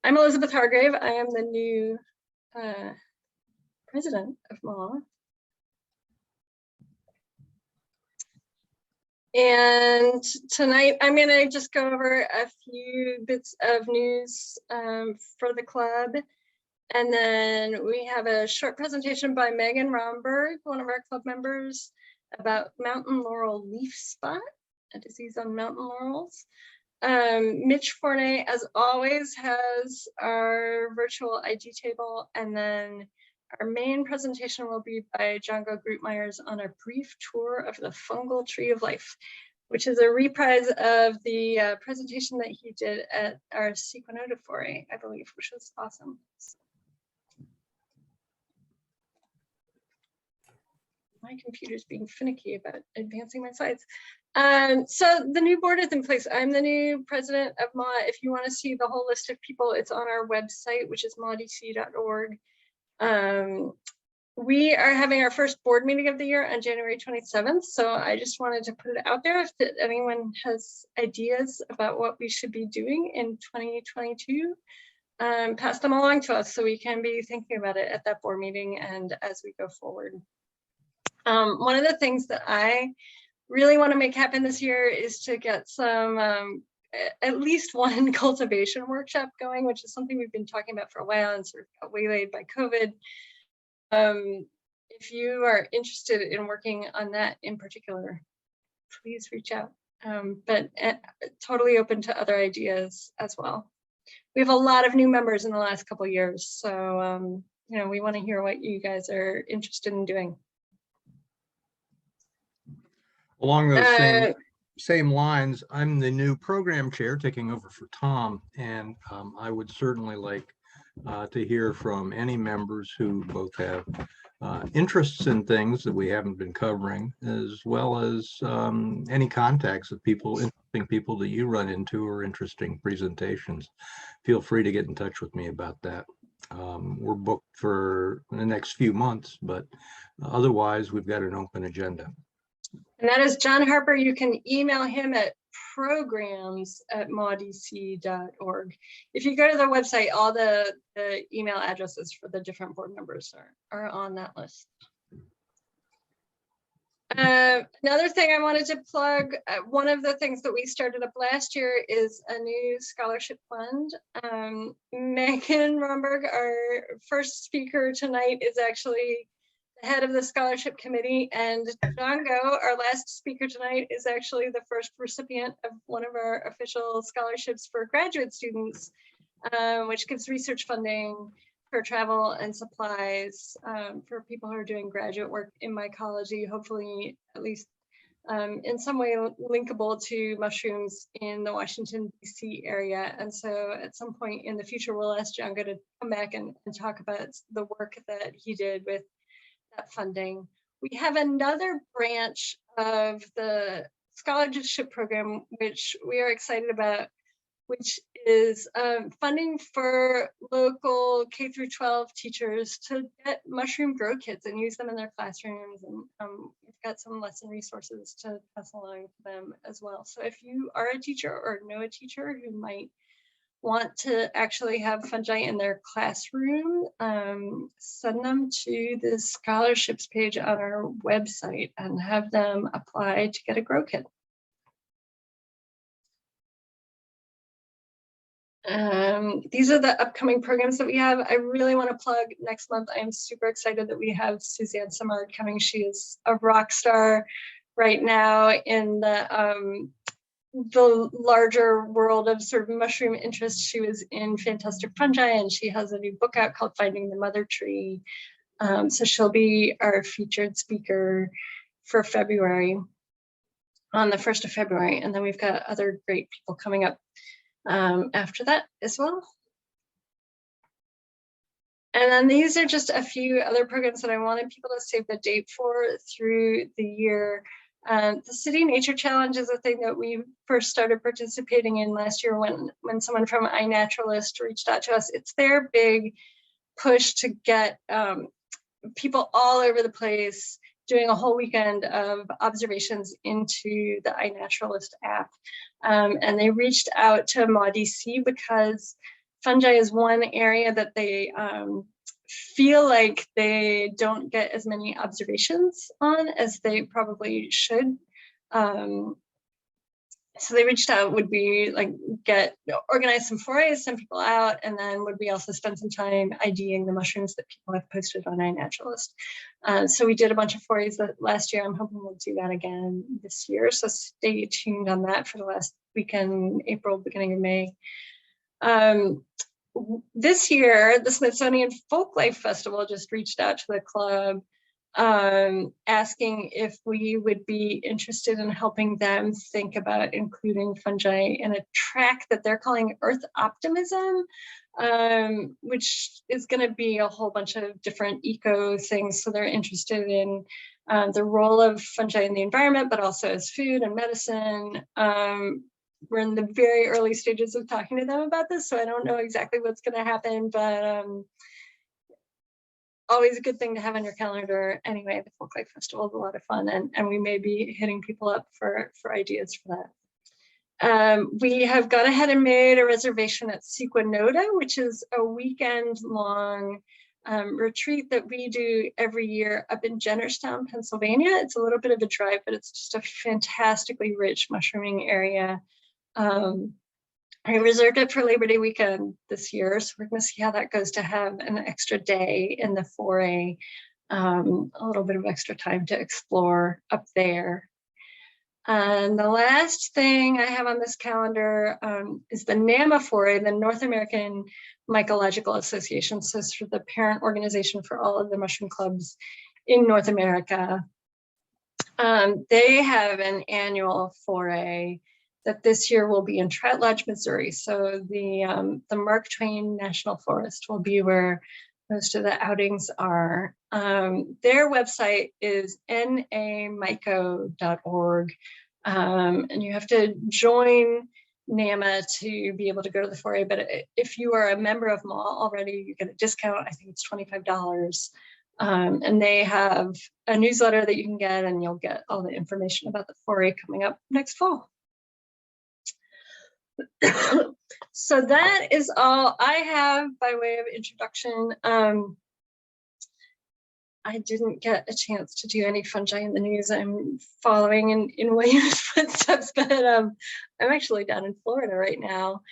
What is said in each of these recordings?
I'm Elizabeth Hargrave. I am the new president of MAW. And tonight I'm going to just go over a few bits of news for the club. And then we have a short presentation by Megan Romberg, one of our club members, about mountain laurel leaf spot, a disease on mountain laurels. Mitch Forney, as always, has our virtual IG table, and then our main presentation will be by Django Grootmeyers on a brief tour of the fungal tree of life, which is a reprise of the presentation that he did at our Sequinotophore, I believe, which was awesome. My computer's being finicky about advancing my slides. So the new board is in place. I'm the new president of MAW. If you want to see the whole list of people, it's on our website, which is mawdc.org. We are having our first board meeting of the year on January 27th. So I just wanted to put it out there if anyone has ideas about what we should be doing in 2022. Pass them along to us so we can be thinking about it at that board meeting and as we go forward. One of the things that I really want to make happen this year is to get some, at least one cultivation workshop going, which is something we've been talking about for a while and sort of got waylaid by COVID. If you are interested in working on that in particular, please reach out, but totally open to other ideas as well. We have a lot of new members in the last couple of years, so you know, we want to hear what you guys are interested in doing. Along those same lines, I'm the new program chair taking over for Tom, and I would certainly like to hear from any members who both have interests in things that we haven't been covering, as well as any contacts of people, interesting people that you run into or interesting presentations. Feel free to get in touch with me about that. We're booked for the next few months, but otherwise we've got an open agenda. And that is John Harper. You can email him at programs@mawdc.org. If you go to the website, all the email addresses for the different board members are on that list. Another thing I wanted to plug, one of the things that we started up last year is a new scholarship fund. Megan Romberg, our first speaker tonight, is actually the head of the scholarship committee, and Django, our last speaker tonight, is actually the first recipient of one of our official scholarships for graduate students, which gives research funding for travel and supplies for people who are doing graduate work in mycology, hopefully at least in some way linkable to mushrooms in the Washington, D.C. area. And so at some point in the future, we'll ask Django to come back and talk about the work that he did with that funding. We have another branch of the scholarship program, which we are excited about, which is funding for local K through 12 teachers to get mushroom grow kits and use them in their classrooms. And we've got some lesson resources to pass along to them as well. So if you are a teacher or know a teacher who might want to actually have fungi in their classroom, send them to the scholarships page on our website and have them apply to get a grow kit. These are the upcoming programs that we have. I really want to plug next month. I am super excited that we have Suzanne Samard coming. She is a rock star right now in the larger world of sort of mushroom interest. She was in Fantastic Fungi, and she has a new book out called Finding the Mother Tree. So she'll be our featured speaker for February, on the 1st of February. And then we've got other great people coming up after that as well. And then these are just a few other programs that I wanted people to save the date for through the year. The City Nature Challenge is a thing that we first started participating in last year when someone from iNaturalist reached out to us. It's their big push to get people all over the place doing a whole weekend of observations into the iNaturalist app. And they reached out to MAWDC because fungi is one area that they feel like they don't get as many observations on as they probably should. So they reached out, would we like organize some forays, send people out, and then would we also spend some time IDing the mushrooms that people have posted on iNaturalist. So we did a bunch of forays last year. I'm hoping we'll do that again this year. So stay tuned on that for the last weekend, April, beginning of May. This year, the Smithsonian Folklife Festival just reached out to the club asking if we would be interested in helping them think about including fungi in a track that they're calling Earth Optimism, which is going to be a whole bunch of different eco things. So they're interested in the role of fungi in the environment, but also as food and medicine. We're in the very early stages of talking to them about this, so I don't know exactly what's going to happen, but always a good thing to have on your calendar. Anyway, the Folklife Festival is a lot of fun, and we may be hitting people up for ideas for that. We have gone ahead and made a reservation at Sequanoda, which is a weekend-long retreat that we do every year up in Jennerstown, Pennsylvania. It's a little bit of a drive, but it's just a fantastically rich mushrooming area. I reserved it for Labor Day weekend this year, so we're going to see how that goes to have an extra day in the foray, a little bit of extra time to explore up there. And the last thing I have on this calendar is the NAMA foray, the North American Mycological Association. So it's the parent organization for all of the mushroom clubs in North America. They have an annual foray that this year will be in Trout Lodge, Missouri. So the Mark Twain National Forest will be where most of the outings are. Their website is namyco.org, and you have to join NAMA to be able to go to the foray. But if you are a member of MAW already, you get a discount. I think it's $25. And they have a newsletter that you can get, and you'll get all the information about the foray coming up next fall. So that is all I have by way of introduction. I didn't get a chance to do any fungi in the news. I'm following in William's footsteps, but I'm actually down in Florida right now,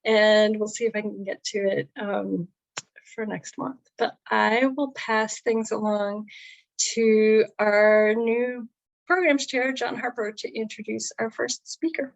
and we'll see if I can get to it for next month. But I will pass things along to our new programs chair, John Harper, to introduce our first speaker.